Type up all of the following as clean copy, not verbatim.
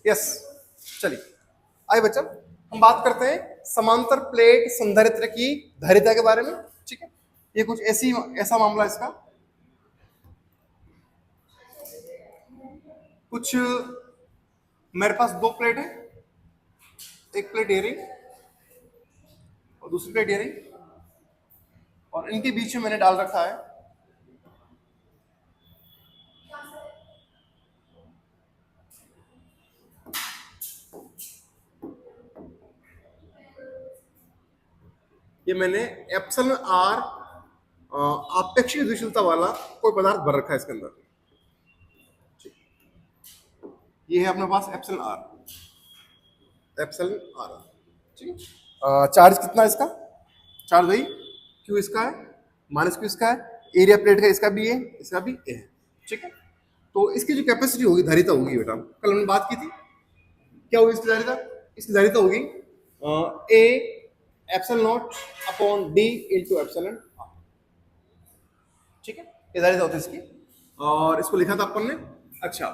Yes, चलिए आइए बच्चा, हम बात करते हैं समांतर प्लेट संधारित्र की धारिता के बारे में। ठीक है, ये कुछ ऐसा मामला है इसका। कुछ मेरे पास दो प्लेट है, एक प्लेट ये रही और दूसरी प्लेट ये रही, और इनके बीच में मैंने डाल रखा है ये मैंने एप्सिलॉन आर आपेक्षिक गतिशीलता वाला कोई पदार्थ भर रखा है इसके अंदर। ये है अपने पास एप्सिलॉन आर, एप्सिलॉन आर। ठीक है, चार्ज कितना है इसका? चार्ज वही क्यू इसका है, माइनस क्यू इसका है, एरिया प्लेट का इसका भी है, इसका भी ए है। ठीक है, तो इसकी जो कैपेसिटी होगी, धारिता होगी बेटा, कल हमने बात की थी, क्या होगी इसकी धारिता? इसकी धारिता होगी A epsilon not upon D into epsilon R. ठीक है, ये धारिता होती है इसकी, और इसको लिखा था अपन ने। अच्छा,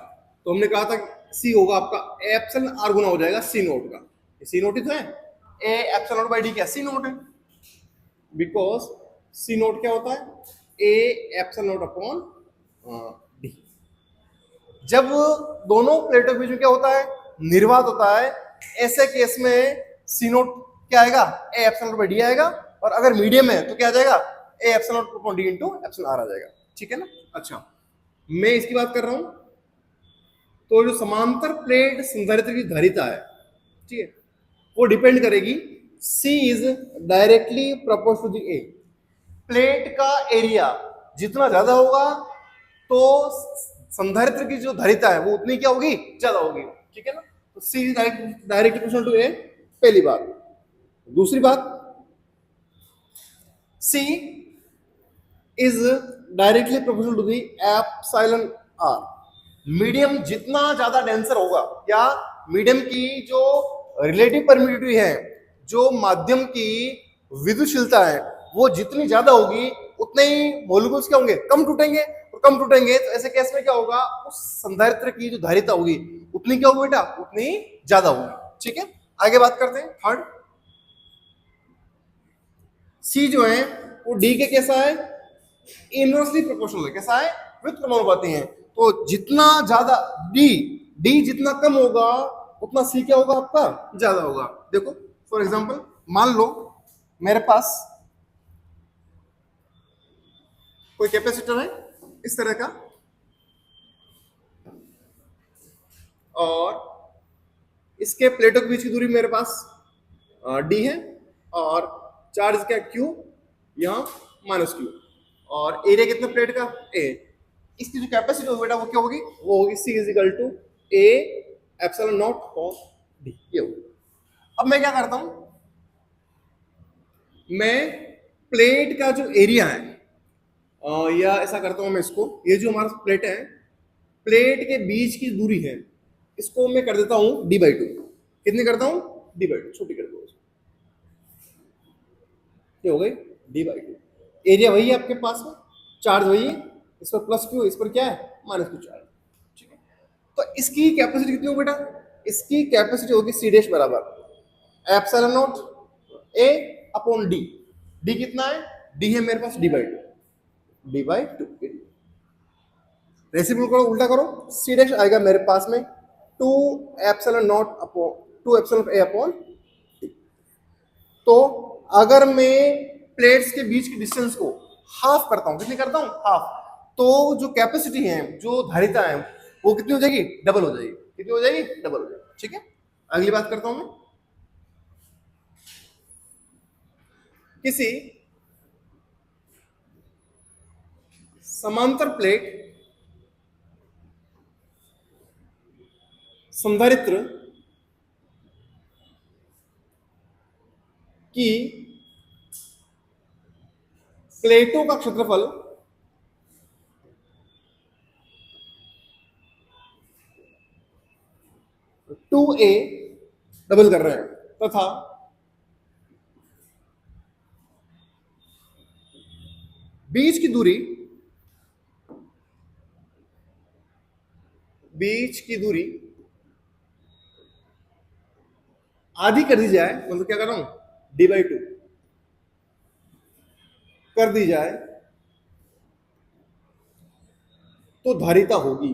तो हमने कहा था सी होगा आपका एप्सिलॉन आर गुना हो जाएगा सी नोट का। सी नोट ही तो है, ए एप्सिलॉन नॉट बाई डी क्या सी नोट है, बिकॉज सी नोट क्या होता है ए एप्सिलॉन नॉट अपॉन डी। जब दोनों प्लेटों के बीच में क्या होता है, निर्वात होता है, ऐसे केस में सी नोट क्या आएगा, A epsilon not by D आएगा, और अगर मीडियम है तो क्या आ जाएगा, A epsilon not upon D into epsilon R आ जाएगा। ठीक है ना। अच्छा, मैं इसकी बात कर रहा हूं, तो जो समांतर प्लेट संधारित्र की धारिता है, ठीक है, वो डिपेंड करेगी C is directly proportional to A। Plate का एरिया जितना ज्यादा होगा तो संधारित्र की जो धारिता है वो उतनी क्या होगी, ज्यादा होगी। ठीक है ना, तो C is directly proportional to A, पहली बात। दूसरी बात, C is directly proportional to the epsilon R. Medium जितना ज्यादा डेंसर होगा, या मीडियम की जो रिलेटिव परमिटिविटी है, जो माध्यम की विद्युशीलता है, वो जितनी ज्यादा होगी उतने ही मोलिक्यूल्स क्या होंगे, कम टूटेंगे, और कम टूटेंगे तो ऐसे केस में क्या होगा, उस संधारित्र की जो धारिता होगी उतनी क्या होगी बेटा, उतनी ज्यादा होगी। ठीक है, आगे बात करते हैं थर्ड। सी जो है वो डी के कैसा है, इनवर्सली प्रोपोर्शनल है। कैसा है, व्युत्क्रमानुपाती है। तो जितना ज्यादा डी डी जितना कम होगा उतना सी क्या होगा आपका, ज्यादा होगा। देखो फॉर एग्जांपल, मान लो मेरे पास कोई कैपेसिटर है इस तरह का, और इसके प्लेटों के बीच की दूरी मेरे पास डी है, और चार्ज क्या क्यू, यहाँ माइनस क्यू, और एरिया कितना प्लेट का, ए। इसकी जो कैपेसिटी होगी बेटा वो क्या होगी, वो होगी C is equal to A epsilon not upon D, ये होगी। अब मैं क्या करता हूं, मैं प्लेट का जो एरिया है, या ऐसा करता हूं मैं इसको, ये जो हमारा प्लेट है, प्लेट के बीच की दूरी है, इसको मैं कर देता हूं डी बाई टू। कितनी करता हूं, डी बाई टू, छोटी कर दो, ये हो गई डी बाई टू। एरिया वही है आपके पास में, चार्ज वही है, इस पर प्लस क्यू, इस पर क्या है, माइनस क्यू चार्ज। ठीक है, तो इसकी कैपेसिटी कितनी होगी बेटा, इसकी कैपेसिटी होगी सी डैश बराबर epsilon not A upon D. D कितना है, डी है मेरे पास D by two, D by two. Reciprocal करो, उल्टा करो, सी डैश आएगा मेरे पास में two epsilon not upon two epsilon A upon D. तो अगर मैं प्लेट्स के बीच की डिस्टेंस को हाफ करता हूं, कितनी करता हूं, हाफ, तो जो कैपेसिटी है, जो धारिता है, वो कितनी हो जाएगी, डबल हो जाएगी। कितनी हो जाएगी, डबल हो जाएगी। ठीक है, अगली बात करता हूं मैं, किसी समांतर प्लेट संधारित्र की प्लेटों का क्षेत्रफल 2a डबल कर रहे हैं, तथा बीच की दूरी, बीच की दूरी आधी कर दी जाए, मतलब क्या कर रहा हूं, d/2 कर दी जाए तो धारिता होगी,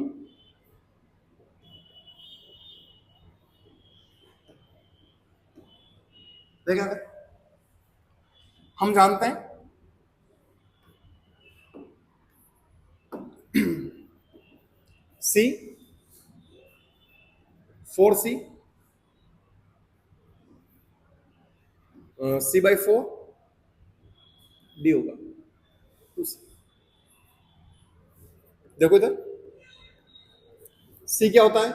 देखा हम जानते हैं C 4C C/4 D होगा 2C। देखो इधर C क्या होता है,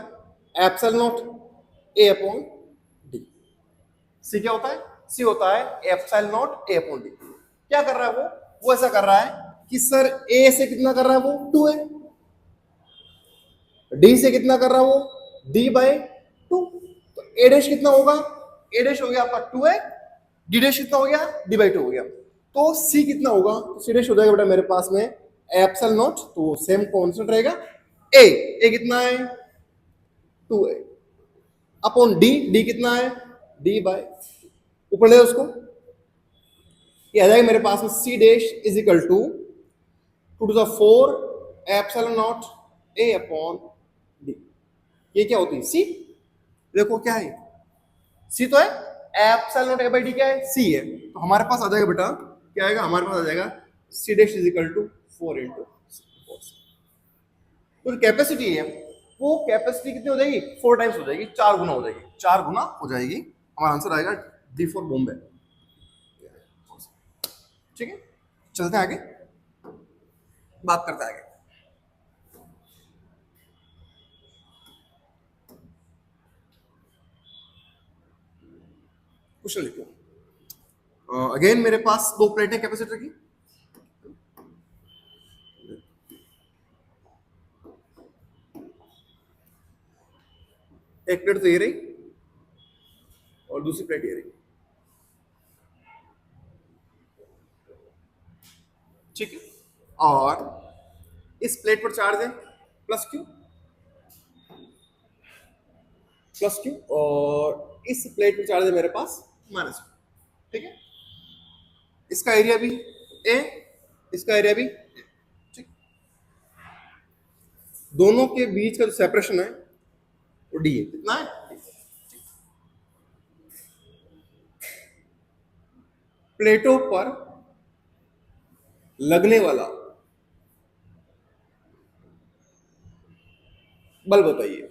epsilon naught A upon D। C क्या होता है, C होता है epsilon naught A upon D। क्या कर रहा है वो ऐसा कर रहा है कि सर A से कितना कर रहा है वो 2 है, D से कितना कर रहा है वो D/2, तो A डैश कितना होगा, A डैश हो गया आपका 2 है, D डैश कितना हो गया D/2 हो गया, तो C कितना होगा, तो C डैश हो जाएगा बेटा मेरे पास में एप्सिलॉन नॉट, तो सेम कांस्टेंट रहेगा, A कितना है 2 है अपॉन D कितना है D/, ऊपर ले उसको, ये आ जाएगा मेरे पास में C dash is equal to 2⁴ epsilon naught A upon D। ये क्या होती है C, देखो क्या है C तो है, एप्सिलॉन नॉट A/D क्या है C है, तो हमारे पास आ जाएगा बेटा, क्या आएगा हमारे पास आ जाएगा C dash is equal to 4 × तो कैपेसिटी है वो, कैपेसिटी कितनी हो जाएगी 4 टाइम्स हो जाएगी, 4 गुना हो जाएगी, 4 गुना हो जाएगी, हमारा आंसर आएगा D फॉर बॉम्बे। ठीक है, चलते हैं आगे, बात करते हैं आगे। क्वेश्चन लिखो, अगेन मेरे पास 2 प्लेट है कैपेसिटर की, एक प्लेट तो ये रही और दूसरी प्लेट ये रही, ठीक है, और इस प्लेट पर चार्ज है +Q और इस प्लेट पर चार्ज है मेरे पास -Q, ठीक है, इसका एरिया भी A, इसका एरिया भी, ठीक, दोनों के बीच का जो सेपरेशन है वो D है, कितना है, प्लेटों पर लगने वाला बल बताइए,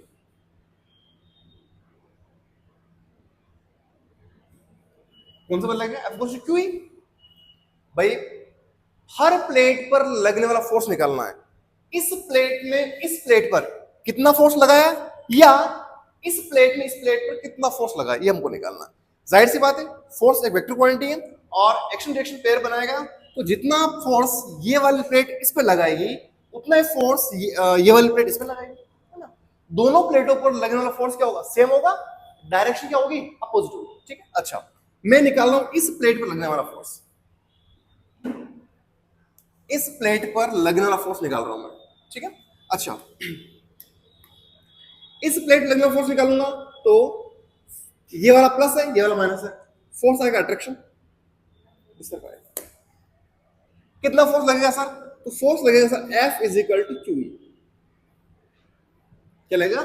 कौन सा बल लगेगा, ऑफकोर्स क्यू ही भाई, हर प्लेट पर लगने वाला फोर्स निकालना है, इस प्लेट में इस प्लेट पर कितना फोर्स लगाया या इस प्लेट में इस प्लेट पर कितना फोर्स लगा, ये हमको निकालना है। जाहिर सी बात है फोर्स एक वेक्टर क्वांटिटी है और एक्शन डायरेक्शन पेयर बनाएगा, तो जितना फोर्स ये वाली प्लेट इस पे लगाएगी उतना ही फोर्स ये वाली प्लेट इस पे लगाएगी, है ना। दोनों प्लेटों पर लगने वाला फोर्स क्या होगा, सेम होगा, डायरेक्शन क्या होगी, अपोजिट होगी, ठीक है। अच्छा, मैं निकाल रहा हूं इस प्लेट पर लगने वाला फोर्स, इस प्लेट पर लगने वाला फोर्स निकाल रहा हूं मैं, ठीक है। अच्छा, इस प्लेट लगने वाला फोर्स निकालूंगा तो ये वाला प्लस है, ये वाला माइनस है, फोर्स आएगा अट्रैक्शन, इस तरफ आएगा, कितना फोर्स लगेगा सर, तो फोर्स लगेगा sir F is equal to Q, क्या लगेगा,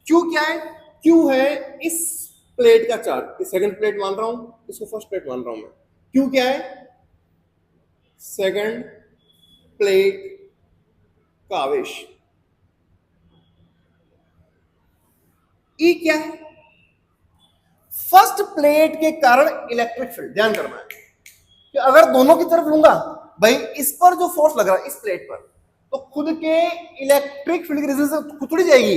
क्यू क्या है, क्यू है इस प्लेट का चार्ज, इस सेकंड प्लेट मान रहा हूं, इसको फर्स्ट प्लेट मान रहा हूं मैं, क्यू क्या है, सेकंड प्लेट का आवेश, ई क्या है, फर्स्ट प्लेट के कारण इलेक्ट्रिक फील्ड, ध्यान करना है कि अगर दोनों की तरफ लूंगा भाई, इस पर जो फोर्स लग रहा है इस प्लेट पर, तो खुद के इलेक्ट्रिक फील्ड की रेजिस्टेंस खुद उड़ जाएगी,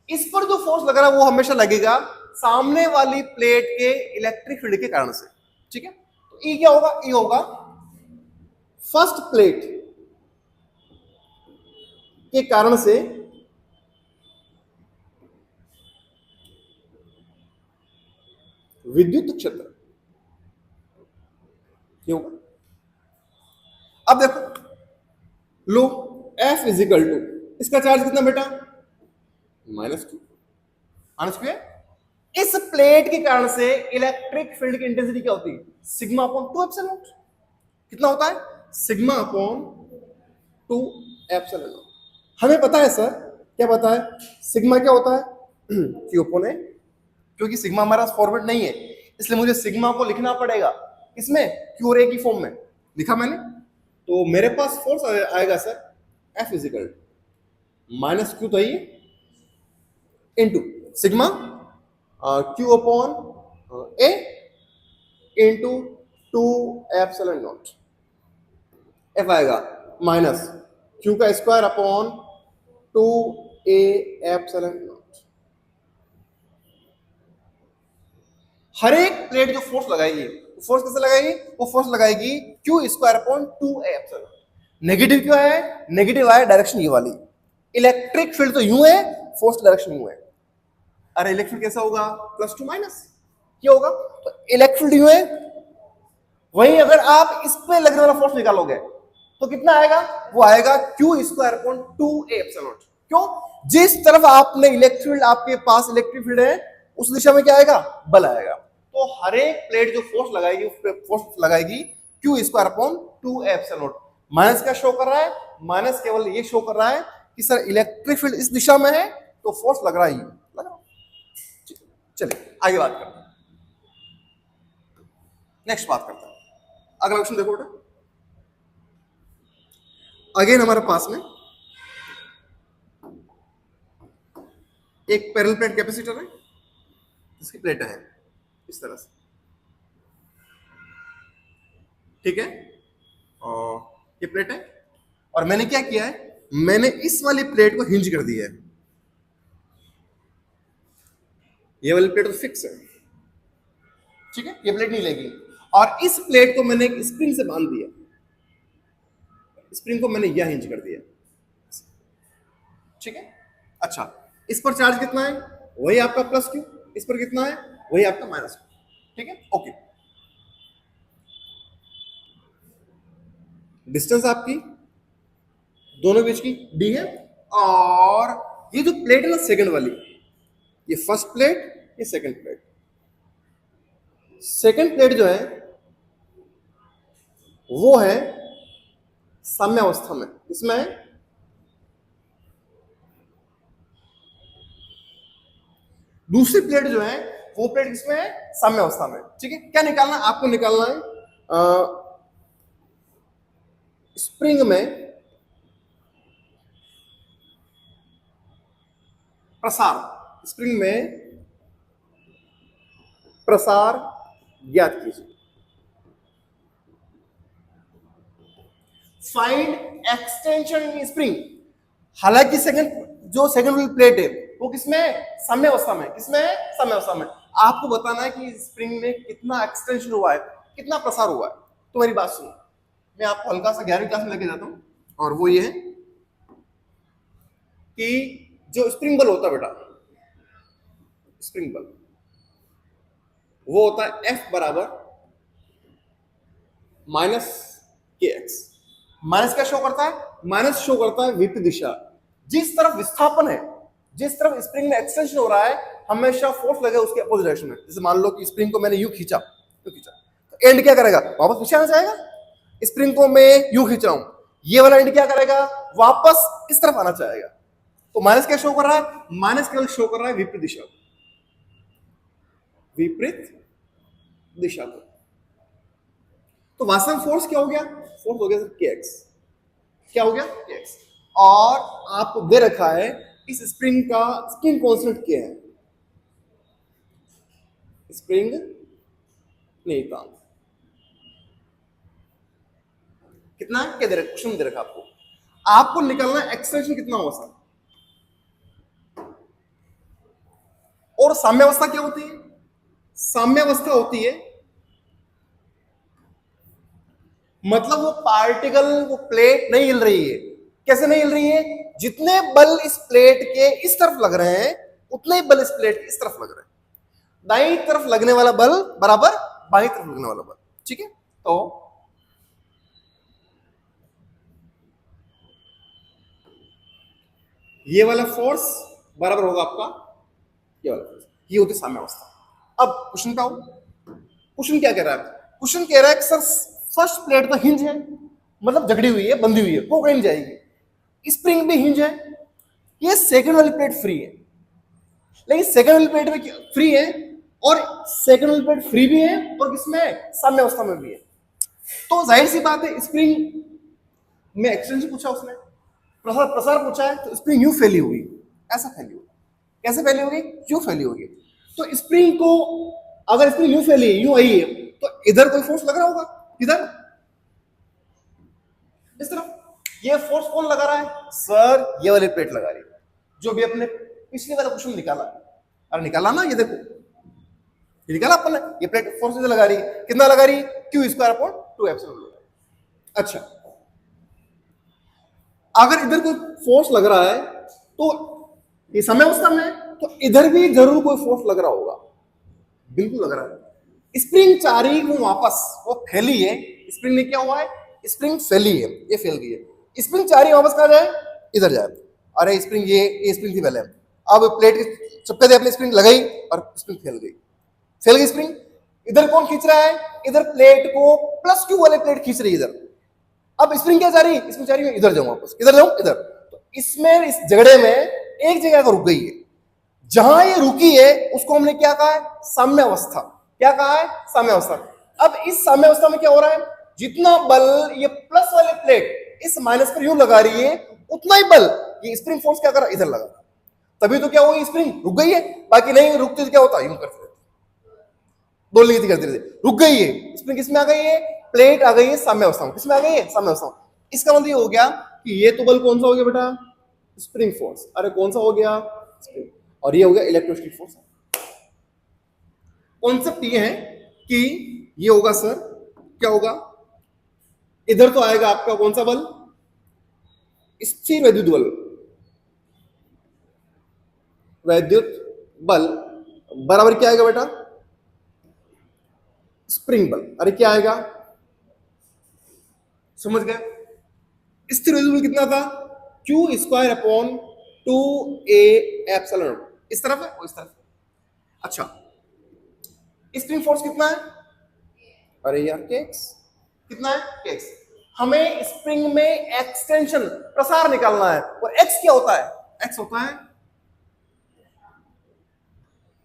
इस पर जो फोर्स लग रहा है वो हमेशा लगेगा सामने वाली प्लेट के इलेक्ट्रिक फील्ड के कारण से, ठीक है। तो ई क्या होगा, ई होगा फर्स्ट प्लेट के कारण से विद्युत क्षेत्र, क्यों, अब देखो लो F इज इक्वल टू, इसका चार्ज कितना बेटा, -Q, -Q है, इस प्लेट के कारण से इलेक्ट्रिक फील्ड की इंटेंसिटी क्या होती है? Sigma upon 2 epsilon not. कितना होता है? Sigma upon 2 epsilon not. हमें पता है सर, क्या पता है? सिग्मा क्या होता है? क्यू अपॉन ए। क्योंकि सिग्मा हमारा फॉरवर्ड नहीं है, इसलिए मुझे सिग्मा को लिखना पड़ेगा किसमें? क्यू और ए की फॉर्म में। लिखा मैंने, तो मेरे पास फोर्स आएगा sir F is equal minus Q तो ये into sigma Q upon A into 2 epsilon not. F आएगा माइनस क्यू का square upon 2 A epsilon not. हर एक प्लेट जो फोर्स लगाएगी, फोर्स कैसे लगाएगी? वो फोर्स लगाएगी Q square upon 2 A epsilon. Negative क्यों है? नेगेटिव आया डायरेक्शन ये वाली। इलेक्ट्रिक फील्ड तो यूं है, फोर्स डायरेक्शन यूं है। अरे इलेक्ट्रिक फील्ड कैसा होगा? प्लस टू माइनस क्या होगा? तो इलेक्ट्रिक फील्ड यूं है, वहीं अगर आप इस पे लगने वाला फोर्स निकालोगे तो कितना आएगा? वो आएगा Q square upon 2 A epsilon. क्यों? जिस तरफ आपने इलेक्ट्रिक फील्ड, आपके पास इलेक्ट्रिक फील्ड है, उस दिशा में क्या आएगा? बल आएगा। तो हर एक प्लेट जो फोर्स लगाएगी, उस पे फोर्स लगाएगी Q square upon 2 A epsilon. Minus क्या शो कर रहा है? माइनस केवल ये शो कर रहा है कि सर इलेक्ट्रिक फील्ड इस दिशा में है तो फोर्स लग रहा है, लग रहा। चलिए आगे बात करते हैं, नेक्स्ट बात करते हैं। अगला क्वेश्चन देखो बेटा। अगेन हमारे पास में एक पैरेलल प्लेट कैपेसिटर है, इसकी प्लेट है इस तरह से, ठीक है? और ये प्लेट है, और मैंने क्या किया है? मैंने इस वाली प्लेट को हिंज कर दिया है। ये वाली प्लेट तो फिक्स है, ठीक है, ये प्लेट नहीं लेगी। और इस प्लेट को मैंने एक स्प्रिंग से बांध दिया, स्प्रिंग को मैंने यह हिंज कर दिया, ठीक है? अच्छा, इस पर चार्ज कितना है? वही आपका प्लस क्यू। इस पर कितना है? वही आपका माइनस क्यू, ठीक है? ओके। डिस्टेंस आपकी दोनों बीच की डी है, और ये जो प्लेट है ना सेकंड वाली, ये फर्स्ट प्लेट, ये सेकंड प्लेट। सेकंड प्लेट जो है वो है साम्यावस्था में, इसमें दूसरी प्लेट जो है वो प्लेट इसमें है साम्यावस्था में, ठीक है? क्या निकालना है आपको? निकालना है स्प्रिंग में प्रसार, स्प्रिंग में प्रसार ज्ञात कीजिए। Find extension in spring. हालांकि सेकंड वाली प्लेट है वो किसमें है? साम्यावस्था में। किसमें है? साम्यावस्था में। आपको बताना है कि स्प्रिंग में कितना एक्सटेंशन हुआ है, कितना प्रसार हुआ है। तो मेरी बात सुनो, मैं आपको हल्का सा 11वीं क्लास में लेके जाता हूं, और वो ये है कि जो स्प्रिंग बल होता है बेटा, स्प्रिंग बल वो होता है F बराबर माइनस के एक्स। माइनस क्या शो करता है? माइनस शो करता है विपरीत दिशा। जिस तरफ विस्थापन है, जिस तरफ स्प्रिंग में एक्सटेंशन हो रहा है, हमेशा फोर्स लगेगा उसके अपोजिट डायरेक्शन में। जैसे मान लो कि स्प्रिंग को मैंने यूं खींचा, तो एंड क्या करेगा? वापस पीछे आना चाहेगा। स्प्रिंग को मैं यूं खींच रहा हूं, ये वाला एंड क्या करेगा? वापस इस तरफ आना चाहेगा। तो माइनस क्या शो कर रहा है? माइनस केवल शो कर रहा है विपरीत दिशा, विपरीत दिशा को। तो वास्तव में फोर्स क्या हो गया? फोर्स हो गया सर के एक्स। क्या हो गया? के एक्स। और आपको दे रखा है इस स्प्रिंग का स्प्रिंग कांस्टेंट क्या है? स्प्रिंग नियतांक कितना है? क्या दे रखा? क्वेश्चन दे रखा आपको, आपको निकालना एक्सटेंशन कितना होगा सर। और साम्यावस्था क्या होती है? साम्यावस्था होती है मतलब वो पार्टिकल, वो प्लेट नहीं हिल रही है। कैसे नहीं हिल रही है? जितने बल इस प्लेट के इस तरफ लग रहे हैं, उतने ही बल इस प्लेट के इस तरफ लग रहे हैं। दाईं तरफ लगने वाला बल बराबर बाईं तरफ लगने वाला बल, ठीक है? तो ये वाला फोर्स बराबर होगा आपका ये वाला फोर्स। ये होती साम्यावस्था। अब क्वेश्चन पे आओ, क्वेश्चन क्या कह रहा है? क्वेश्चन कह रहा है कि सर फर्स्ट प्लेट तो हिंज है, मतलब जकड़ी हुई है, बंधी हुई है, वो कहीं नहीं जाएगी। स्प्रिंग भी हिंज है, ये सेकंड वाली प्लेट फ्री है, लेकिन सेकंड वाली प्लेट में फ्री है, और सेकंड वाली प्लेट फ्री भी है और किसमें है? साम्यावस्था में भी है। तो जाहिर सी बात है स्प्रिंग में एक्सटेंशन पूछा उसने, प्रसार प्रसार पूछा है, तो स्प्रिंग यूं फैली होगी, ऐसा फैली होगी। कैसे फैली होगी? यूं फैली होगी। तो स्प्रिंग को अगर स्प्रिंग यूं फैली है, यूं आई है, तो इधर कोई फोर्स लग रहा होगा, इधर इस तरफ। ये फोर्स कौन लगा रहा है? सर ये वाली प्लेट लगा रही है, जो भी अपने पिछले वाला क्वेश्चन निकाला। अरे निकाला ना, ये देखो, ये निकाला अपन ने, ये प्लेट फोर्स इधर लगा रही है, कितना लगा रही है? क्यू स्क्वायर अपॉन 2 एप्सिलॉन लगा रही है। अच्छा, अगर इधर कोई फोर्स लग रहा है तो ये साम्यावस्था में है, तो इधर भी जरूर कोई फोर्स लग रहा होगा, बिल्कुल लग रहा है। स्प्रिंग चाह रही वो वापस, वो फैली है, स्प्रिंग ने क्या हुआ है? स्प्रिंग फैली है, ये फैल गई है। स्प्रिंग चाह रही वापस कहाँ जाए? इधर जाए। अरे स्प्रिंग ये स्प्रिंग थी पहले, अब प्लेट के चप्पे दे अपनी स्प्रिंग लगाई और स्प्रिंग फैल गई, फैल गई स्प्रिंग। इधर कौन खींच रहा है? इधर प्लेट को प्लस क्यू वाले प्लेट खींच रही है इधर। अब स्प्रिंग क्या जा रही है? स्प्रिंग जा रही है इधर जाऊं, वापस इधर जाऊं, इधर। तो इसमें इस झगड़े में एक जगह पर रुक गई है, जहां ये रुकी है उसको हमने क्या कहा है? साम्यावस्था। क्या कहा है? साम्यावस्था। अब इस साम्यावस्था में क्या हो रहा है? जितना बल ये प्लस वाले प्लेट इस माइनस पर यूं लगा रही है, उतना ही बल ये स्प्रिंग फोर्स क्या कर रहा है? इधर लगा। तभी तो क्या हुई? स्प्रिंग रुक गई है। बाकी नहीं रुकती तो क्या होता? यूं करते रहते, बोलने की करते रहते, रुक गई है स्प्रिंग। किसमें आ गई है? प्लेट आ गई है साम्यावस्था में। किसमें आ गई है? साम्यावस्था में। इसका मतलब ये हो गया कि ये तो बल कौन सा हो गया बेटा? Spring force. अरे कौन सा हो गया? स्प्रिंग। और ये हो गया इलेक्ट्रोस्टैटिक फोर्स। कॉन्सेप्ट ये है कि ये होगा सर, क्या होगा? इधर तो आएगा आपका कौन सा बल? स्थिर वैद्युत बल। वैद्युत बल बराबर क्या आएगा बेटा? स्प्रिंग बल। अरे क्या आएगा? समझ गए? स्थिर वैद्युत बल कितना था? Q square upon 2a epsilon. इस तरफ है और इस तरफ। अच्छा, स्प्रिंग फोर्स कितना है? अरे यार केक्स कितना है? केक्स। हमें स्प्रिंग में एक्सटेंशन प्रसार निकालना है, और एक्स क्या होता है? एक्स होता है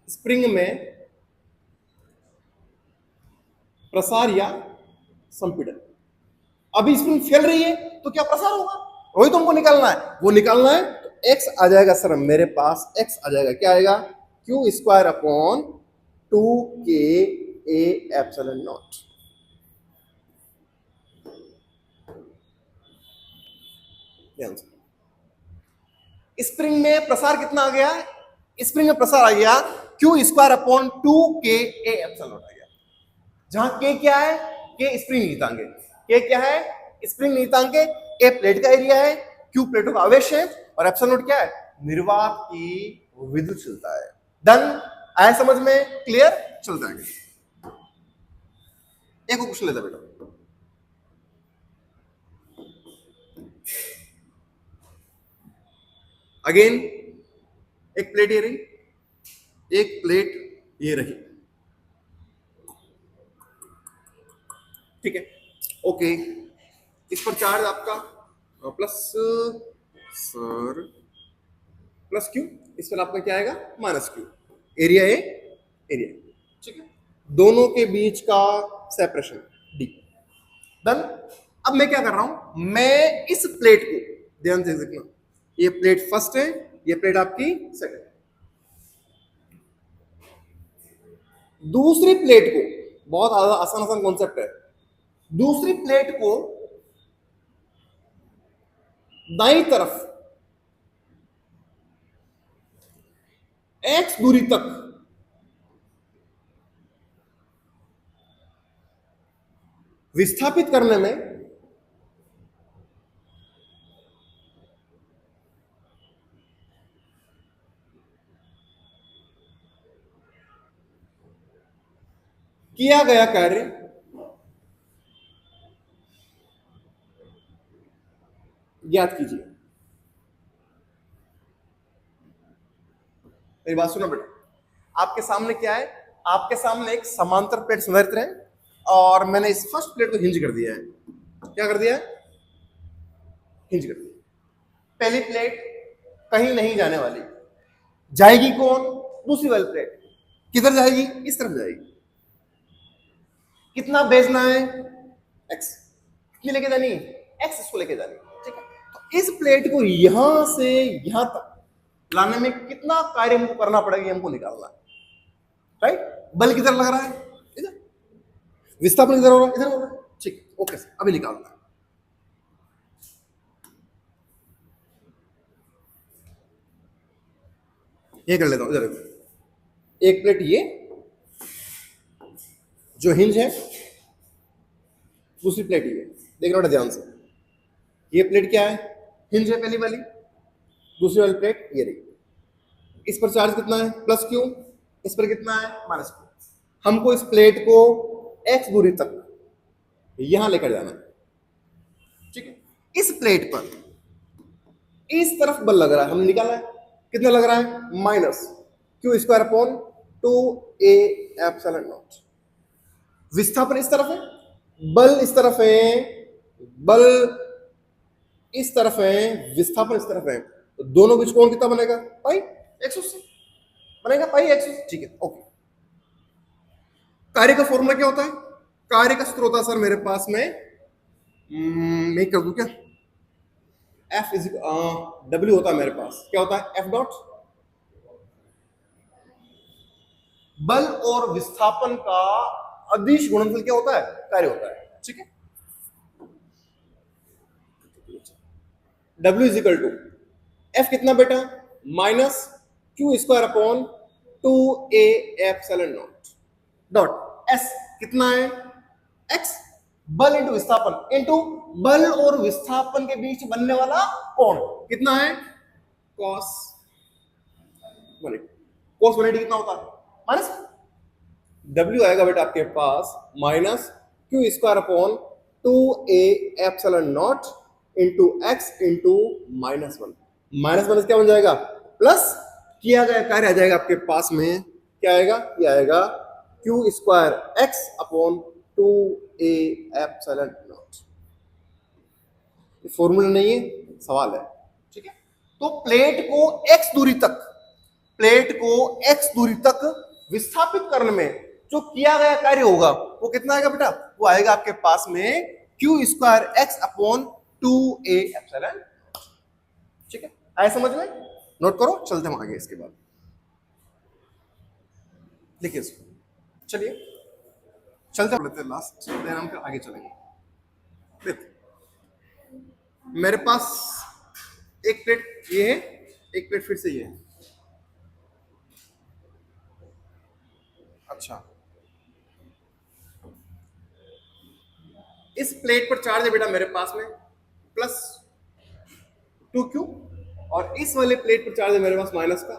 स्प्रिंग में प्रसार या संपीड़न। अभी स्प्रिंग फैल रही है तो क्या प्रसार होगा? वही तुमको निकालना है, वो निकालना है। तो एक्स आ जाएगा सर मेरे पास, एक्स आ जाएगा, क्या आएगा? Q square upon 2k a epsilon not. Spring में प्रसार कितना आ गया? स्प्रिंग में प्रसार आ गया Q square upon 2k a epsilon not आ गया। जहां के क्या है? के स्प्रिंग नीयतांक है। के क्या है? स्प्रिंग नीयतांक है। ए प्लेट का एरिया है, क्यू प्लेटों का आवेश है, और एप्सिलॉन नॉट क्या है? निर्वात की विद्युतशीलता है। डन? आया समझ में? क्लियर? चलता है। एक और क्वेश्चन लेता बेटा। अगेन एक प्लेट ये रही, एक प्लेट ये रही, ठीक है? ओके, इस पर चार्ज आपका प्लस सर प्लस क्यू, इस पर आपका क्या आएगा? Minus Q. Area A, area, ठीक है? दोनों के बीच का सेपरेशन डी। डन? अब मैं क्या कर रहा हूं? मैं इस प्लेट को ध्यान से देखना, ये प्लेट फर्स्ट है, ये प्लेट आपकी सेकंड। दूसरी प्लेट को, बहुत आसान आसान कॉन्सेप्ट है, दूसरी प्लेट को दाईं तरफ x दूरी तक विस्थापित करने में किया गया कार्य ज्ञात कीजिए। मेरी बात सुनो बेटा, आपके सामने क्या है, आपके सामने एक समांतर प्लेट संधारित्र है और मैंने इस फर्स्ट प्लेट को हिंज कर दिया है। क्या कर दिया है? हिंज कर दिया। पहली प्लेट कहीं नहीं जाने वाली, जाएगी कौन? दूसरी वाली प्लेट। किधर जाएगी? इस तरफ जाएगी। कितना भेजना है? x। कितनी लेके जानी? x इसको लेके जानी। ठीक है, तो इस प्लेट को यहां से यहां तक लाने में कितना कार्य हमको करना पड़ेगा, हमको निकालना है। राइट, बल किधर लग रहा है? इधर। विस्थापन किधर हो रहा है? इधर हो रहा है। ठीक, ओके सर, अभी निकालना है। ये कर लेता हूं, इधर एक प्लेट ये जो हिंज है, दूसरी प्लेट ये। देख रहा ध्यान से, ये प्लेट क्या है? हिंज है पहली वाली, दूसरी वाली प्लेट ये रही। इस पर चार्ज कितना है? Plus Q. इस पर कितना है? Minus Q. हमको इस प्लेट को x दूरी तक यहां लेकर जाना है। ठीक है, इस प्लेट पर इस तरफ बल लग रहा है, हमने निकाला है। कितना लग रहा है? Minus Q square upon 2a epsilon not. विस्थापन इस तरफ है, बल इस तरफ है, बल इस तरफ है, विस्थापन इस तरफ है, तो दोनों बीच कोण कितना बनेगा? पाई 180 बनेगा, पाई 180। ठीक है, ओके। कार्य का फॉर्मूला क्या होता है? कार्य का सूत्र होता है सर मेरे पास में, मैं कर दूं क्या? F इज W होता है मेरे पास। क्या होता है? F डॉट बल और विस्थापन का अदिश गुणनफल क्या होता है? कार्य होता है। ठीक है, W is equal to F कितना बेटा? Minus Q square upon 2a epsilon naught dot S कितना है? X बल इंटू विस्थापन इंटू बल और विस्थापन के बीच बनने वाला कोण कितना है? cos 180। cos 180 कितना होता है? माइनस W आएगा बेटा आपके पास minus Q square upon 2a epsilon naught into x into minus 1। Minus minus क्या बन जाएगा? प्लस किया गया कार्य आ जाएगा आपके पास में। क्या आएगा? ये आएगा Q square x upon 2a epsilon not. Formula नहीं है, सवाल है। ठीक है, तो प्लेट को x दूरी तक, प्लेट को x दूरी तक विस्थापित करने में जो किया गया कार्य होगा वो कितना आएगा बेटा? वो आएगा आपके पास में Q square x upon 2a epsilon. ठीक है, आए समझ में? नोट करो, चलते हम आगे। इसके बाद देखिए इसको, चलिए चलते लेते हैं लास्ट, देन हम फिर आगे चलेंगे। देखिए मेरे पास एक प्लेट ये है, एक प्लेट फिर से ये है। अच्छा, इस प्लेट पर चार्ज है बेटा मेरे पास में प्लस 2q और इस वाले प्लेट पर चार्ज है मेरे पास माइनस का।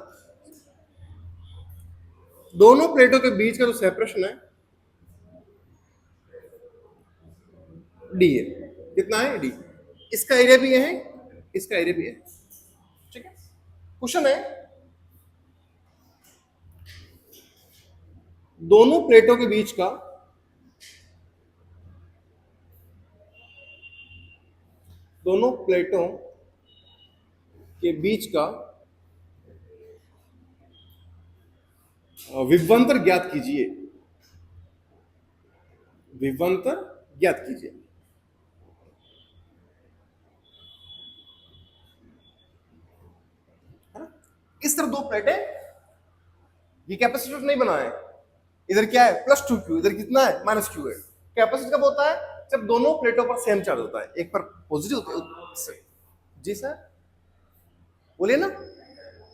दोनों प्लेटों के बीच का जो सेपरेशन है d है। कितना है? d। इसका एरिया भी है, इसका एरिया भी है। ठीक है, क्वेश्चन है दोनों प्लेटों के बीच का विभवांतर ज्ञात कीजिए। विभवांतर ज्ञात कीजिए। इस तरह दो प्लेटें, ये कैपेसिटर नहीं बना है। इधर क्या है? प्लस 2q, इधर कितना है? माइनस q है। कैपेसिटर कब होता है? जब दोनों प्लेटों पर सेम चार्ज होता है। एक पर पॉजिटिव होता है। जी सर बोलिए ना।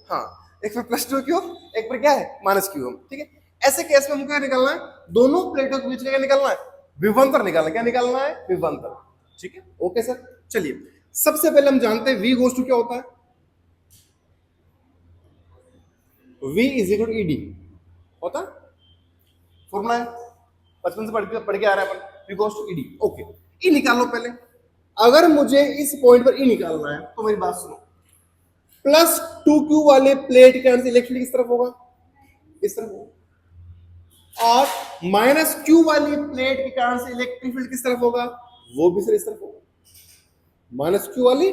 हाँ, एक पर प्लस 2q, एक पर क्या है? Minus q। ठीक है, ऐसे केस में हमको क्या निकालना है? दोनों प्लेटों के बीच का क्या निकालना है? विभवांतर निकालना। क्या निकालना है? विभवांतर। ठीक है, ओके सर। चलिए सबसे पहले हम जानते हैं v गोज टू क्या होता है? v is equal to ed होता है, फॉर्मूला है, बचपन से पढ़ के आ रहा है अपन। v goes to ed। Okay, e निकाल लो पहले। अगर मुझे इस पॉइंट पर e निकालना है तो मेरी बात सुनो, प्लस 2q वाले प्लेट का इलेक्ट्रिक किस तरफ होगा? इस तरफ होगा। और माइनस क्यू वाली प्लेट के कारण से इलेक्ट्रिक फील्ड किस तरफ होगा, वो भी सर इस तरफ होगा, माइनस क्यू वाली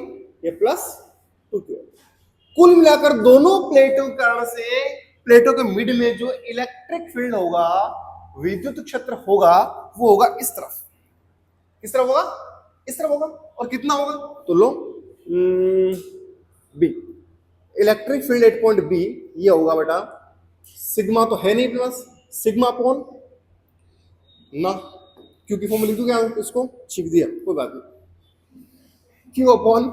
या प्लस टू क्यू। कुल मिलाकर दोनों प्लेटों के कारण से प्लेटों के मिड में जो इलेक्ट्रिक फील्ड होगा, विद्युत क्षेत्र होगा, वो होगा इस तरफ। किस तरफ होगा, इस तरफ होगा। और कितना होगा, तो लो B, electric field at point B ये होगा बेटा, सिग्मा तो है नहीं प्लस सिग्मा अपॉन ना, क्योंकि फॉर्म लिख दूं क्या इसको, छिप दिया कोई बात नहीं, Q upon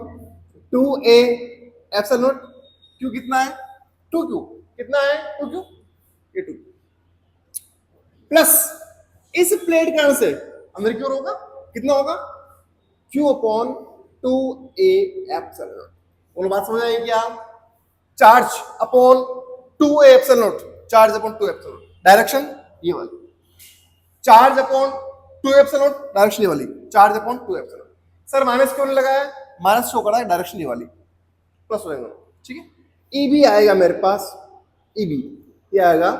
2a epsilon not, Q कितना है 2q, कितना है 2q, ये 2 प्लस इस प्लेट के कारण से अंदर क्यों होगा, कितना होगा q upon 2a epsilon not. बोलो बात समझ आई क्या, charge upon 2a epsilon not, charge upon 2 epsilon not, direction ये वाली, charge upon 2 epsilon not, direction ये वाली, charge upon 2 epsilon not. Sir minus क्यों नहीं लगाया, माइनस शो करा है, डायरेक्शन ये वाली, प्लस हो जाएगा, ठीक है। ईबी आएगा मेरे पास, ईबी ये आएगा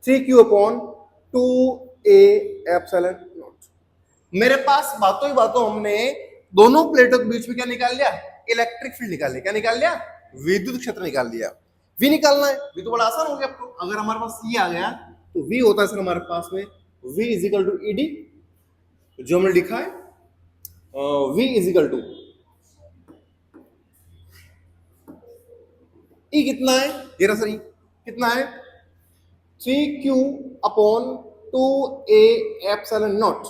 3q upon 2a epsilon not. मेरे पास बातों ही बातों हमने दोनों प्लेटों के बीच में क्या निकाल लिया, इलेक्ट्रिक फील्ड निकाल लिया, क्या निकाल लिया, विद्युत क्षेत्र निकाल लिया। वी निकालना है, वी तो बड़ा आसान हो गया आपको, अगर हमारे पास ये आ गया तो वी होता है सर हमारे पास में v is equal to ED, जो हमने लिखा है v is equal to E, कितना है ये रहा सर, ई कितना है 3q upon 2a epsilon not,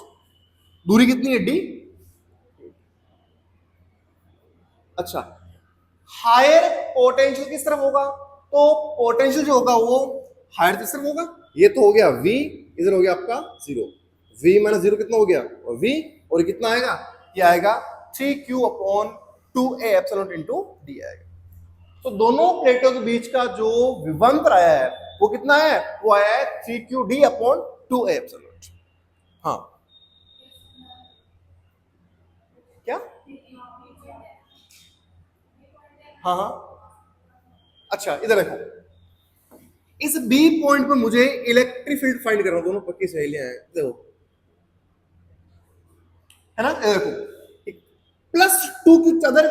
दूरी कितनी है डी। अच्छा, हायर पोटेंशियल किस तरफ होगा, तो पोटेंशियल जो होगा वो हायर किस तरफ होगा, ये तो हो गया v, इधर हो गया आपका 0, v माइनस 0 कितना हो गया, और v, और कितना आएगा, ये आएगा 3q upon 2a epsilon into D आएगा। तो दोनों प्लेटों के बीच का जो विभवांतर आया है वो कितना है, वो आया है 3qd अपॉन 2a एप्सिलॉन। हाँ क्या, हाँ हाँ, अच्छा इधर देखो, इस बी पॉइंट पर मुझे इलेक्ट्रिक फील्ड फाइंड करना, दोनों पक्की सहेलियां हैं, देखो है ना, देखो प्लस 2q चादर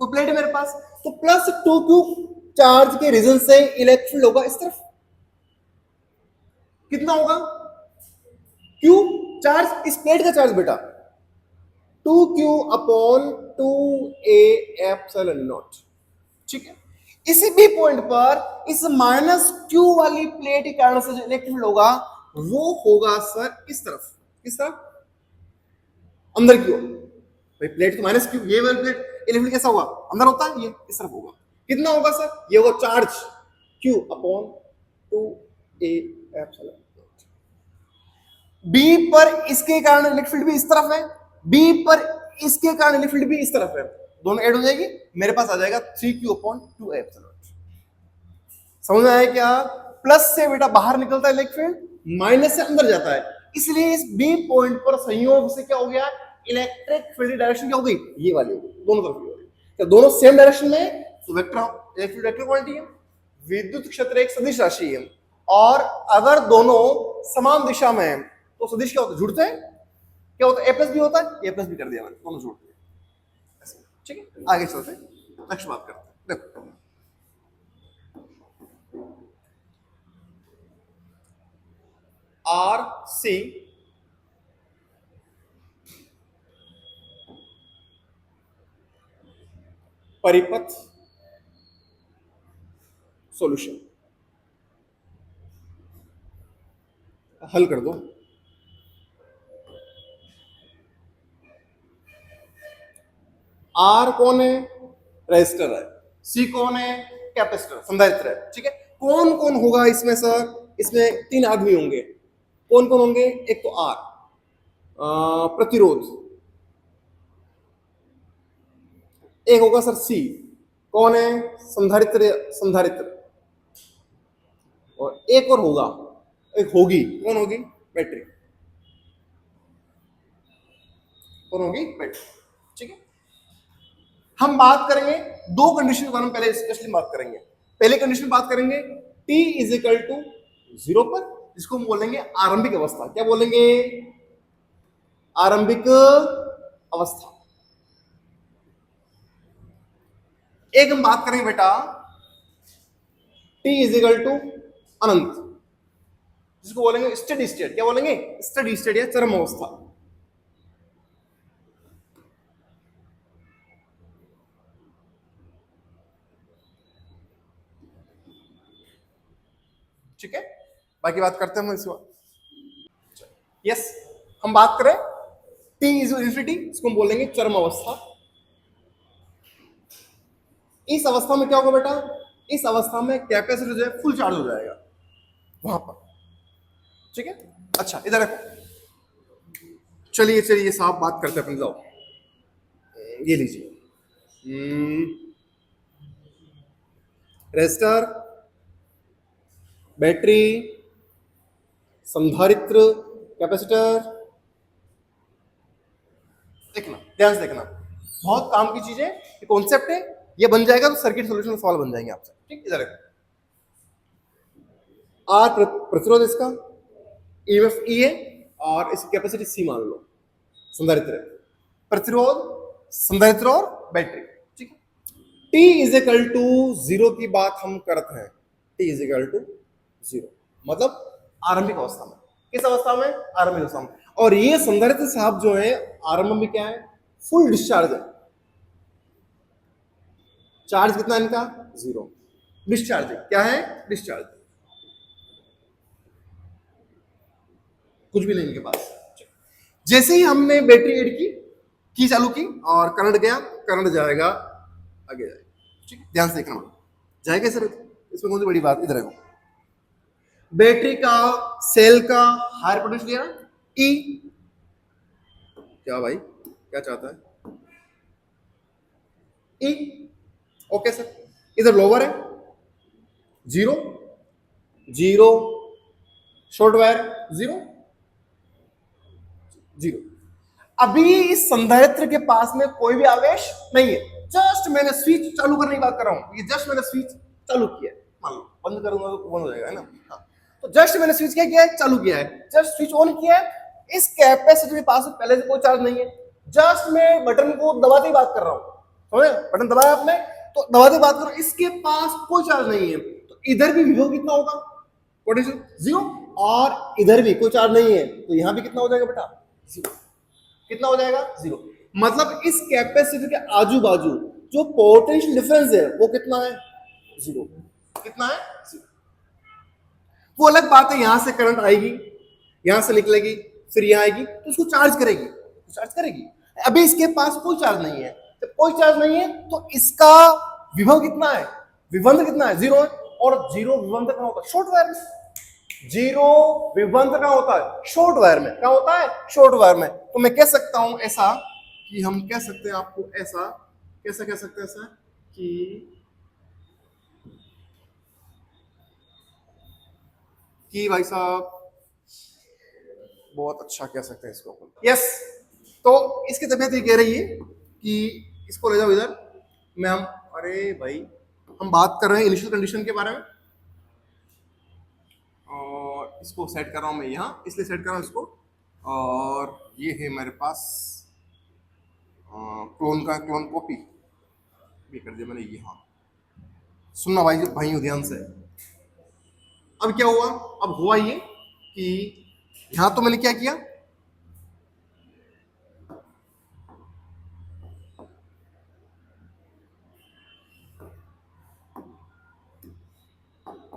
कोई प्लेट है मेरे पास, तो प्लस 2q चार्ज के रीजन से इलेक्ट्रिक फील्ड होगा इस तरफ, कितना होगा q चार्ज, इस प्लेट का चार्ज बेटा 2q upon 2a epsilon not, ठीक है। इसी भी पॉइंट पर इस माइनस q वाली प्लेट के कारण से जो इलेक्ट्रिक फील्ड होगा वो होगा सर इस तरफ, किस तरफ, अंदर की ओर। भाई प्लेट तो माइनस क्यू, ये वाली प्लेट इलेक्ट्रिक फील्ड कैसा होगा, अंदर होता है, ये इस तरफ होगा, कितना होगा सर, ये होगा charge q upon 2a epsilon not. b पर इसके कारण इलेक्ट्रिक फील्ड भी इस तरफ है, b पर इसके कारण इलेक्ट्रिक फील्ड भी इस तरफ है, दोनों ऐड हो जाएगी, मेरे पास आ जाएगा 3q upon 2a epsilon not. समझ में आया क्या, प्लस से बेटा बाहर निकलता है इलेक्ट्रिक फील्ड, माइनस से अंदर जाता है, इसलिए इस बी पॉइंट पर संयोग से क्या हो गया, इलेक्ट्रिक फील्ड डायरेक्शन क्या हो गई, ये वाली हो गई, दोनों तरफ की हो गई। तो दोनों सेम डायरेक्शन में, तो वेक्टर इलेक्ट्रिक वेक्टर क्वांटिटी है, विद्युत क्षेत्र एक सदिश राशि है, और अगर दोनों समान दिशा में है तो सदिश क्या होता है, जुड़ते हैं, क्या होता है, ए प्लस बी होता है, ए प्लस बी कर दिया मैंने, दोनों जुड़ते हैं, ठीक है। आगे चलते हैं, नेक्स्ट बात करते हैं, देखो आर सी परिपथ सॉल्यूशन हल कर दो। आर कौन है, रेजिस्टर है, सी कौन है, कैपेसिटर संधारित्र है, ठीक है। कौन कौन होगा इसमें सर, इसमें 3 आदमी होंगे, कौन कौन होंगे, एक तो आर प्रतिरोध, एक होगा सर सी, कौन है, संधारित्र, संधारित्र, और एक और होगा, एक होगी, कौन होगी, बैटरी, कौन होगी, बैटरी, ठीक है। हम बात करेंगे 2 कंडीशन के बारे में, पहले स्पेशली बात करेंगे। पहले कंडीशन बात करेंगे टी इज इक्वल टू 0 पर, इसको हम बोलेंगे आरंभिक अवस्था। क्या बोलेंगे? आरंभिक अवस्था। एक हम बात करेंगे बेटा टी इज इक्वल टू अनंत, जिसको बोलेंगे स्टेडी स्टेट। क्या बोलेंगे? स्टेडी स्टेट या चरम अवस्था। ठीक है, बाकी बात करते हैं हम इसके बाद। यस, हम बात करें टी इज इन्फिनिटी, इसको हम बोलेंगे चरम अवस्था। इस अवस्था में क्या होगा बेटा? इस अवस्था में कैपेसिटर जो है फुल चार्ज हो जाएगा वहां पर। ठीक है, अच्छा इधर रखो। चलिए चलिए साहब बात करते हैं अपन। जाओ ये लीजिए, रेजिस्टर, बैटरी, संधारित्र, कैपेसिटर। देखना, ध्यान से देखना, बहुत काम की चीज है, ये कॉन्सेप्ट है, ये बन जाएगा तो सर्किट सॉल्यूशन सॉल्व बन जाएंगे आपसे। ठीक, इधर देखो, आर प्रतिरोध इसका, ईएमएफ ई है, और इसकी कैपेसिटी सी मान लो। संधारित्र, प्रतिरोध, संधारित्र और बैटरी। ठीक है, टी इज इक्वल टू 0 की बात हम करते हैं। टी इज इक्वल टू 0 मतलब आरंभिक अवस्था में। किस अवस्था में? आरंभिक अवस्था में। और ये संधारित्र साहब जो है आरंभ में क्या है? फुल डिस्चार्ज है। चार्ज कितना है इनका? 0। डिस्चार्ज क्या है? डिस्चार्ज, कुछ भी नहीं इनके पास। जैसे ही हमने बैटरी ऐड की चालू की और करंट गया, करंट जाएगा आगे जाएगा। ठीक है, ध्यान से देखना जाएगा सर, इसमें कौन सी बड़ी बात? इधर देखो, बैटरी का, सेल का हायर पोटेंशियल लिया ना, ई। क्या भाई क्या चाहता है? ई। ओके सर, इधर लोअर है 0 0, शॉर्ट वायर 0 0। अभी इस संधारित्र के पास में कोई भी आवेश नहीं है। जस्ट मैंने स्विच चालू करने की बात कर रहा हूं, ये जस्ट मैंने स्विच चालू किया है, मान लो बंद करूंगा तो बंद हो जाएगा, है ना? हाँ, तो जस्ट मैंने स्विच क्या किया है? चालू किया है, जस्ट स्विच ऑन किया है। इस कैपेसिटर के पास पहले से कोई चार्ज नहीं है, जस्ट मैं बटन को दबाते ही बात कर रहा हूं। समझे? बटन दबाया आपने तो दबाते बात करो, इसके पास कोई चार्ज नहीं है, तो इधर भी विभव कितना होगा? पोटेंशियल 0, और इधर भी कोई चार्ज नहीं है, तो यहां भी कितना हो जाएगा बेटा? 0। कितना हो जाएगा? 0। मतलब इस कैपेसिटर के आजू बाजू जो पोटेंशियल डिफरेंस है वो कितना है? 0। कितना है? 0। वो अलग बात है, यहां से करंट आएगी, यहां से निकलेगी, फिर यहां आएगी, तो उसको चार्ज करेगी, चार्ज करेगी। अभी इसके पास कोई चार्ज नहीं है, जब कोई चार्ज नहीं है तो इसका विभव कितना है? विभवांतर कितना है? 0 है। और 0 विभवांतर कहां होता है? शॉर्ट वायर में। 0 विभवांतर कहां होता है? शॉर्ट वायर में। कहां होता है? शॉर्ट वायर में। तो मैं कह सकता हूं ऐसा कि हम कह सकते हैं आपको ऐसा, कैसा कह सकते हैं ऐसा कि भाई साहब बहुत अच्छा कह सकते हैं इसको अपन। यस, तो इसकी तबीयत ये कह रही है कि इसको ले जाओ इधर। मैं हम अरे भाई हम बात कर रहे हैं इनिशियल कंडीशन के बारे में, और इसको सेट कर रहा हूं मैं यहाँ, इसलिए सेट कर रहा हूं इसको। और ये है मेरे पास क्लोन का क्लोन कॉपी भी कर दिया मैंने यहाँ। सुनना भाई भाइयों ध्यान से। अब क्या हुआ? अब हुआ ये कि यहां तो मैंने क्या किया,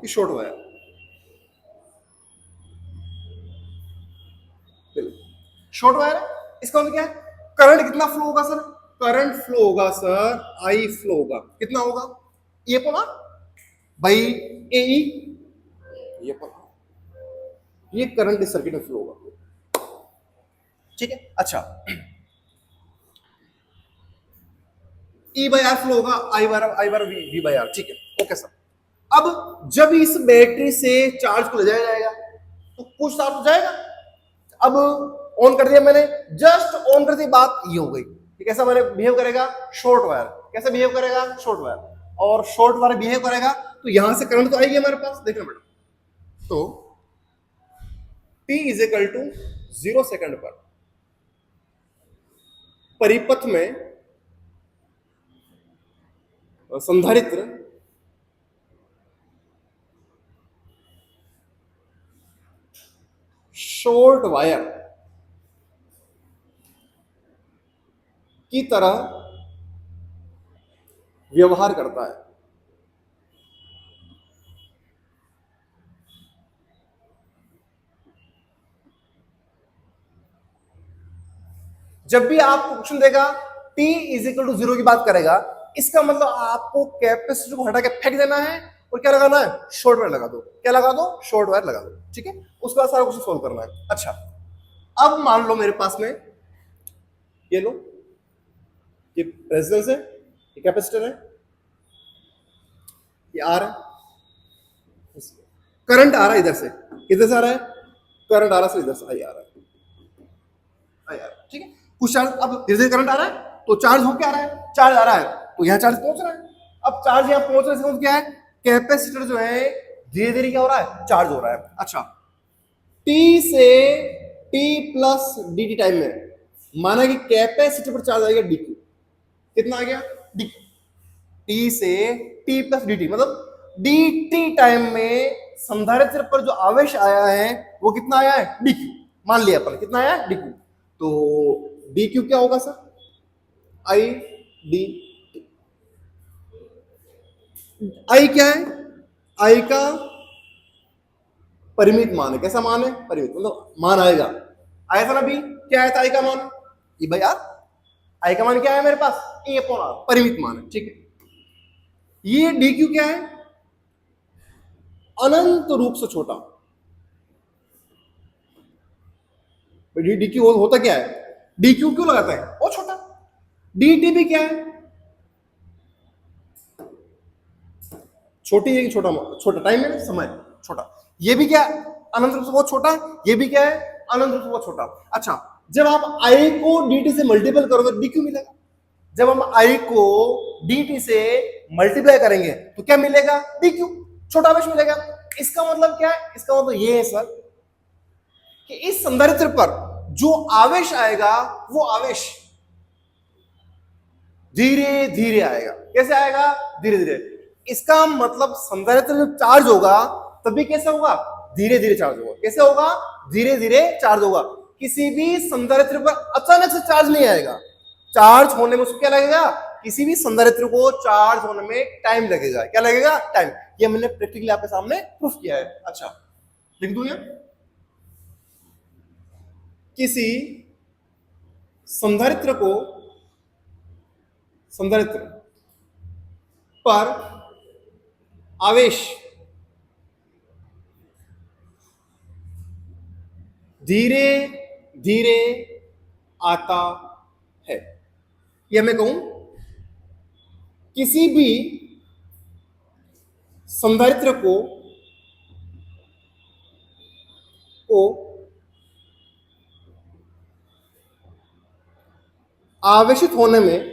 शॉर्ट वायर, शॉर्ट वायर है। इसका मतलब क्या है? करंट कितना फ्लो होगा सर? करंट फ्लो होगा सर, आई फ्लो होगा। कितना होगा? ये पढ़ा भाई, ए ये पढ़ा, ये करंट इस सर्किट में फ्लो होगा। ठीक है, अच्छा ई बाई आर फ्लो होगा, आई बार वी बाई आर। ठीक है, ओके सर। अब जब इस बैटरी से चार्ज को ले जाया जाएगा तो कुछ चार्ज हो जाएगा। अब ऑन कर दिया मैंने, जस्ट ऑन कर दी, बात ये हो गई कि कैसा मैंने बिहेव करेगा? Short wire. कैसे बिहेव करेगा? Short wire. और शॉर्ट वायर बिहेव करेगा तो यहां से करंट तो आएगी हमारे पास, देखना बेटा। तो t is equal to 0 second पर परिपथ में संधारित्र शॉर्ट वायर की तरह व्यवहार करता है। जब भी आपको क्वेश्चन देगा t इज इक्वल टू 0 की बात करेगा, इसका मतलब आपको कैपेसिटर को हटा के फेंक देना है और क्या लगाना है, शॉर्ट वायर लगा दो। क्या लगा दो, शॉर्ट वायर लगा दो, ठीक है। उसके बाद सारा क्वेश्चन सोल्व करना है। अच्छा, अब मान लो मेरे पास में ये लो, ये रेजिस्टेंस है, ये कैपेसिटर है, ये आर है, करंट आ रहा है इधर से, किधर से आ रहा है, करंट आ रहा है इधर से, आई आ रहा है, ठीक है। कुछ चार्ज, अब धीरे धीरे करंट आ रहा है तो चार्ज हो क्या आ रहा है, चार्ज आ रहा है तो यहाँ चार्ज पहुंच रहा है। अब चार्ज यहाँ पहुंच रहा है, क्या है, कैपेसिटर जो है धीरे धीरे क्या हो रहा है, चार्ज हो रहा है। अच्छा, t से t प्लस dt टाइम में माना कि कैपेसिटर पर चार्ज आएगा dq, कितना आ गया, dq। t से t प्लस dt मतलब dt टाइम में संधारित्र पर जो आवेश आया है वो कितना आया है, dq। मान लिया अपन कितना आया है, dq। तो dq क्या होगा सर, i dt। i क्या है, i का परिमित मान है। कैसा मान है, परिमित मतलब मान आएगा, आया था ना भी, क्या आया था i का मान, ये भाई यार i का मान क्या है मेरे पास, a अपॉन r, परिमित मान है, ठीक है। ये dq क्या है, अनंत रूप से छोटा। dq होता क्या है, dq क्यों लगाता है, वो छोटा। dt भी क्या है, छोटी है, छोटा, छोटा टाइम है ना, समय छोटा। ये भी क्या, अनंत रूप से बहुत छोटा, ये भी क्या है, अनंत रूप से बहुत छोटा। अच्छा, जब आप i को dt से मल्टीपल करोगे तो dq मिलेगा। जब हम i को dt से मल्टीप्लाई करेंगे तो क्या मिलेगा, dq, छोटा आवेश मिलेगा। इसका मतलब क्या है, इसका मतलब ये है सर कि इस संधारित्र पर जो आवेश आएगा वो आवेश धीरे धीरे आएगा। कैसे आएगा, धीरे धीरे। इसका मतलब संधारित्र जब चार्ज होगा तभी कैसे होगा, धीरे धीरे चार्ज होगा। कैसे होगा, धीरे धीरे चार्ज होगा। किसी भी संधारित्र पर अचानक से चार्ज नहीं आएगा, चार्ज होने में उसको क्या लगेगा, किसी भी संधारित्र को चार्ज होने में टाइम लगेगा। क्या लगेगा, टाइम। ये मैंने प्रैक्टिकली आपके सामने प्रूफ किया है। अच्छा, लिख दूं, किसी संधारित्र पर आवेश धीरे धीरे आता है, या मैं कहूं किसी भी संधारित्र को आवेशित होने में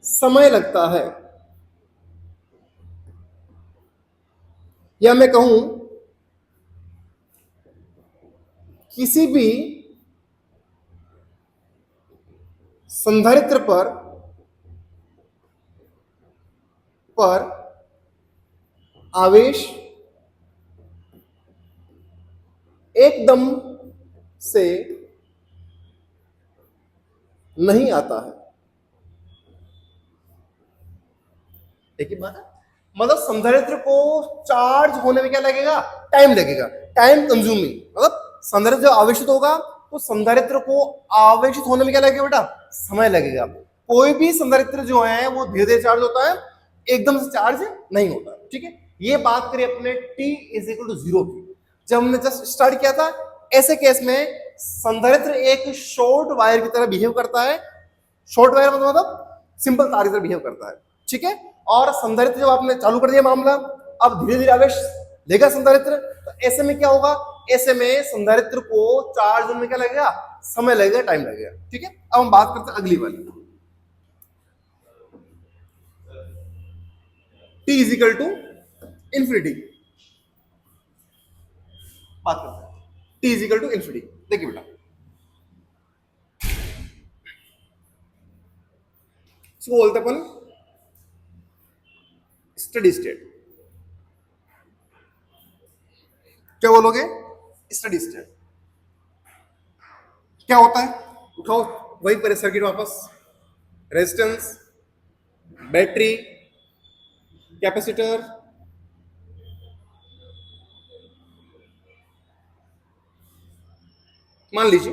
समय लगता है, या मैं कहूं किसी भी संधारित्र पर आवेश एकदम से नहीं आता है। एक ही बात है, मतलब संधारित्र को चार्ज होने में क्या लगेगा, टाइम लगेगा, टाइम कंज्यूमिंग। मतलब संधारित्र जब आवेशित होगा तो संधारित्र को आवेशित होने में क्या लगेगा बेटा, समय लगेगा। कोई भी संधारित्र जो है वो धीरे धीरे चार्ज होता है, एकदम से चार्ज नहीं होता। ठीक है, ये बात करें अपने t इज इक्वल टू 0 की। जब हमने जस्ट स्टार्ट किया था, ऐसे केस में संधारित्र एक शॉर्ट वायर की तरह बिहेव करता है। शॉर्ट वायर मतलब सिंपल तार की तरह बिहेव करता है। ठीक है, और संधारित्र जब आपने चालू कर दिया मामला, अब धीरे धीरे आवेश लेगा संधारित्र, तो ऐसे में क्या होगा, ऐसे में संधारित्र को चार्ज होने में क्या लगेगा, समय लगेगा, टाइम लगेगा। ठीक है, अब हम बात करते हैं अगली वाली। T is equal to infinity, बात करते हैं T is equal to infinity. देखिए बेटा, इसको बोलते अपन स्टडी स्टेट। क्या बोलोगे? स्टडी स्टेट क्या होता है? उठाओ वही पर सर्किट वापस, रेजिस्टेंस, बैटरी, कैपेसिटर, मान लीजिए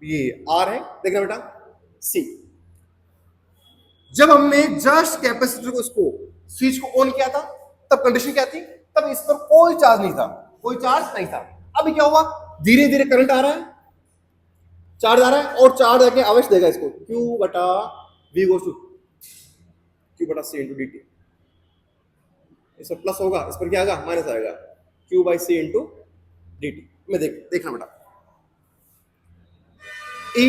ये आर है, देखना बेटा सी। जब हमने जस्ट कैपेसिटर को इसको स्विच को ऑन किया था तब कंडीशन क्या थी? तब इस पर कोई चार्ज नहीं था, कोई चार्ज नहीं था। अभी क्या हुआ? धीरे धीरे करंट आ रहा है, चार्ज आ रहा है, और चार्ज आके आवेश देगा इसको Q बटा V गोस टू Q बटा C इंटू डी टी। इस पर प्लस होगा, इस पर क्या आएगा? माइनस आएगा, Q by C into D T. मैं देखना बेटा, E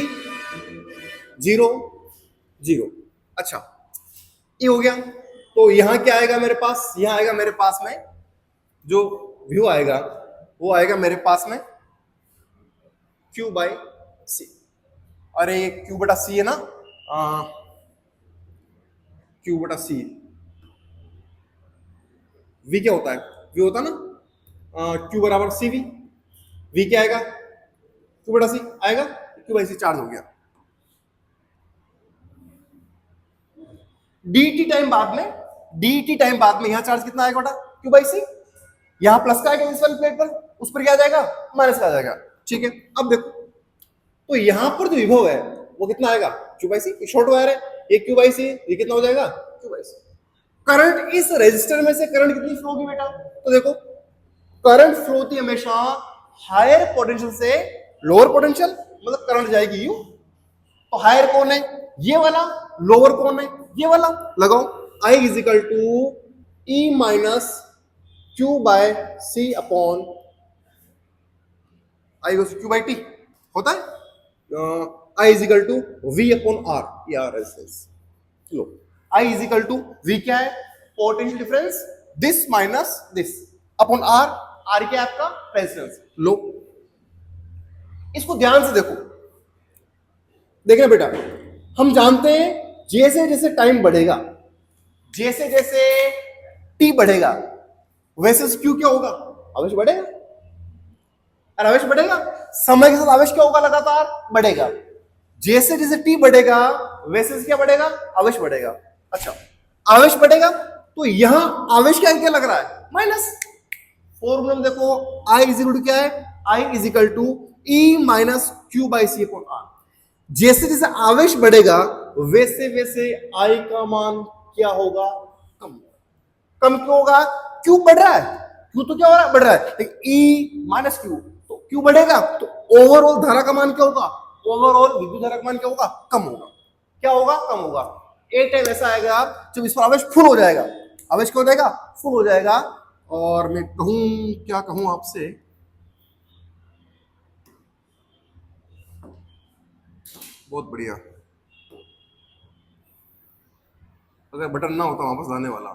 0 0, अच्छा E हो गया। तो यहां क्या आएगा मेरे पास? यहां आएगा मेरे पास में जो व्यू आएगा वो आएगा मेरे पास में Q बाई C। अरे ये Q बटा C है ना, Q बटा C। V क्या होता है? V होता है ना Q बराबर CV। V क्या आएगा? Q बटा C आएगा, Q बाई C चार्ज हो गया। dt टाइम बाद में यहां चार्ज कितना आएगा बेटा? Q by C। यहां प्लस का आएगा इस वाली प्लेट पर, उस पर क्या आ जाएगा? माइनस का आ जाएगा। ठीक है, अब देखो तो यहां पर जो विभव है वो कितना आएगा? Q by C। Short wire है, ये Q बाई C, ये कितना हो जाएगा? Q by C। करंट इस रेजिस्टर में से करंट कितनी फ्लो होगी बेटा? तो देखो करंट फ्लो होती है हमेशा हायर पोटेंशियल से लोअर पोटेंशियल, मतलब करंट जाएगी यू। तो हायर कौन है? ये वाला। लोअर कौन है? ये वाला। लगाओ I is equal to E minus Q by C upon I goes Q by T होता है। I is equal to V upon R, ये R रेजिस्टेंस। लो I is equal to V क्या है? Potential difference this minus this upon R। R क्या है आपका? Resistance. लो इसको ध्यान से देखो, देखना बेटा, हम जानते हैं जैसे जैसे टाइम बढ़ेगा, जैसे जैसे टी बढ़ेगा, वैसे क्यू क्या होगा? आवेश बढ़ेगा। और आवेश बढ़ेगा, समय के साथ आवेश क्या होगा? लगातार बढ़ेगा। जैसे जैसे टी बढ़ेगा वैसे क्या बढ़ेगा? आवेश बढ़ेगा। अच्छा आवेश बढ़ेगा तो यहां आवेश क्या क्या लग रहा है? माइनस। फॉर्मूला में देखो I इज इक्वल टू क्या है? I is equal to E minus Q by C upon R। जैसे जैसे आवेश बढ़ेगा वैसे वैसे I का मान क्या होगा? कम। कम क्यों होगा? Q बढ़ रहा है, Q तो क्या हो रहा है? बढ़ रहा है, लेकिन E माइनस Q, तो Q बढ़ेगा तो ओवरऑल धारा का मान क्या होगा? ओवरऑल विद्युत धारा का मान क्या होगा? कम होगा। क्या होगा? कम होगा। एक टाइम ऐसा आएगा जब इस पर आवेश फुल हो जाएगा। आवेश क्या हो जाएगा? फुल हो जाएगा। और मैं कहूं, क्या कहूं आपसे, बहुत बढ़िया। अगर बटन ना होता वापस लाने वाला।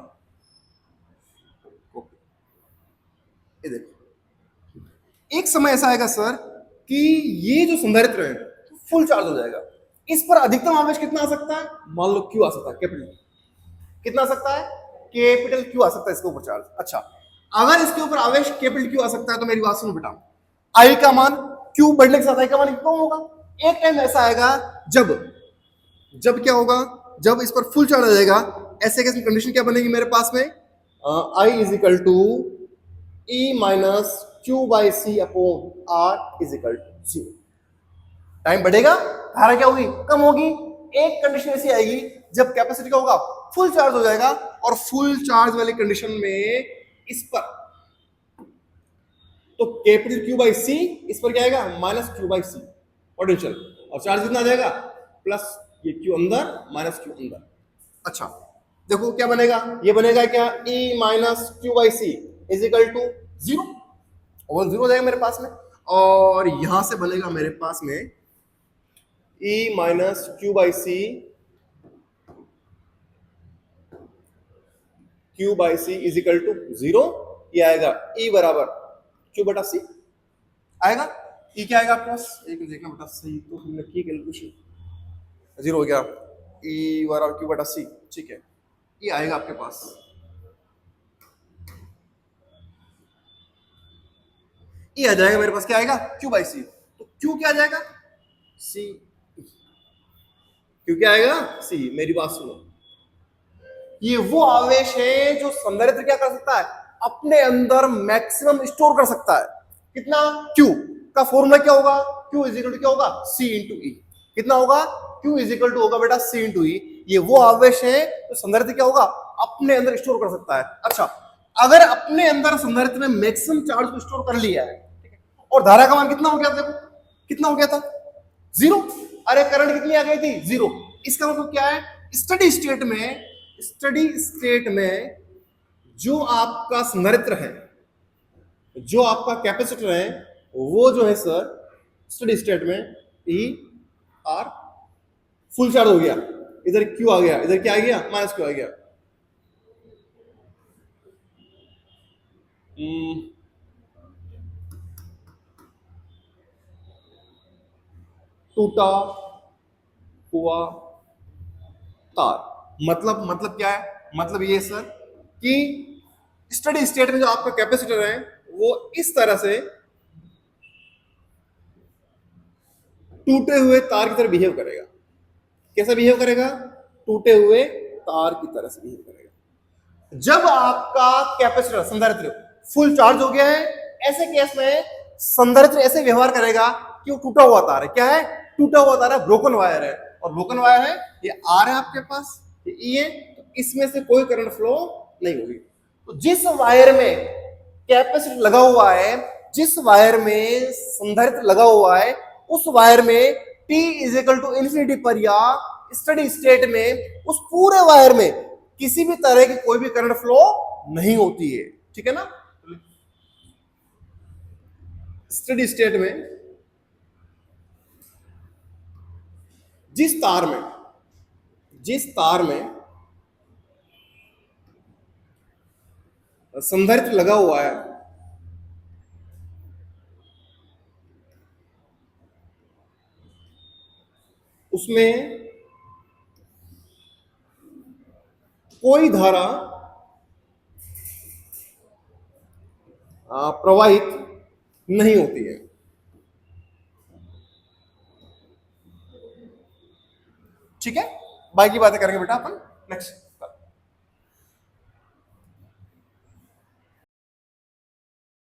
ये देखो एक समय ऐसा आएगा सर कि ये जो संधारित्र है फुल चार्ज हो जाएगा। इस पर अधिकतम आवेश कितना आ सकता है? मान लो क्यू आ सकता है, कैपिटल कितना आ सकता है? कैपिटल क्यू आ सकता है इसके ऊपर चार्ज। अच्छा अगर इसके ऊपर आवेश कैपिटल क्यू आ सकता है तो मेरी बात सुनो बेटा, आई का मान क्यू बढ़ने के साथ आई का मान कम होगा। एक टाइम ऐसा आएगा जब जब क्या होगा? जब इस पर फुल चार्ज आ जाएगा। ऐसे केस में कंडीशन क्या बनेगी मेरे पास में? I is equal to E minus Q by C upon R is equal to 0। Time बढ़ेगा, धारा क्या होगी? कम होगी। एक कंडीशन ऐसी आएगी जब कैपेसिटी क्या होगा? फुल चार्ज हो जाएगा। और फुल चार्ज वाली कंडीशन में इस पर तो कैपिटल Q बाई C, इस पर क्या आएगा? Minus Q by C potential, और चार्ज कितना आ जाएगा? प्लस ये Q अंदर माइनस Q अंदर। अच्छा देखो क्या बनेगा? ये बनेगा क्या? E minus Q by C is equal to 0। Over 0 हो जाएगा मेरे पास में। और यहां से बनेगा मेरे पास में E minus Q by C Q by C is equal to 0, ये आएगा E बराबर Q बटा सी आएगा। E क्या आएगा आपके पास, एक देखना बेटा सही तो हमने की कैलकुलेशन, 0 हो गया, E बराबर Q बटा सी, ठीक है, ये आएगा आपके पास। ये आ जाएगा मेरे पास, क्या आएगा Q बाई सी, तो Q क्या आ जाएगा C, Q क्या आएगा C। मेरी बात सुनो, ये वो आवेश है जो संधारित्र क्या कर सकता है, अपने अंदर मैक्सिमम स्टोर कर सकता है। कितना, Q का फॉर्मूला क्या होगा, Q इज इक्वल टू क्या होगा C इंटू E। कितना होगा, Q इज इक्वल टू होगा बेटा C इंटू E। ये वो आवेश है जो संधारित्र क्या होगा, अपने अंदर स्टोर कर सकता है। अच्छा, अगर अपने अंदर संधारित्र में मैक्सिमम चार्ज को स्टोर कर लिया है और धारा का मान कितना हो गया, देखो कितना हो गया था 0, अरे करंट कितनी आ गई थी 0। इसका मतलब क्या है, स्टडी स्टेट में जो आपका संधारित्र है, जो आपका कैपेसिटर है, वो जो है सर स्टडी स्टेट में ई आर फुल चार्ज हो गया, इधर क्यू आ गया, इधर क्या आ गया माइनस क्यू आ गया। टूटा हुआ तार, मतलब क्या है, मतलब ये सर कि स्टडी स्टेट में जो आपका कैपेसिटर है वो इस तरह से टूटे हुए तार की तरह बिहेव करेगा। कैसा बिहेव करेगा, टूटे हुए तार की तरह से बिहेव करेगा। जब आपका कैपेसिटर संधारित्र फुल चार्ज हो गया है, ऐसे केस में संधारित्र ऐसे व्यवहार करेगा कि वो टूटा हुआ तार है। क्या है, टूटा हुआ तार है, ब्रोकन वायर है, और ब्रोकन वायर है, ये आर है आपके पास, ये तो इसमें से कोई करंट फ्लो नहीं होगी। तो जिस वायर में कैपेसिटर लगा हुआ है, जिस वायर में संधारित्र लगा हुआ है, उस वायर में T is equal to infinity पर या स्टडी स्टेट में उस पूरे वायर में किसी भी तरह की कोई भी करंट फ्लो नहीं होती है। ठीक है ना, स्टडी स्टेट में जिस तार में संधारित्र लगा हुआ है, उसमें कोई धारा प्रवाहित नहीं होती है। ठीक है, बाकी बातें करेंगे बेटा अपन नेक्स्ट।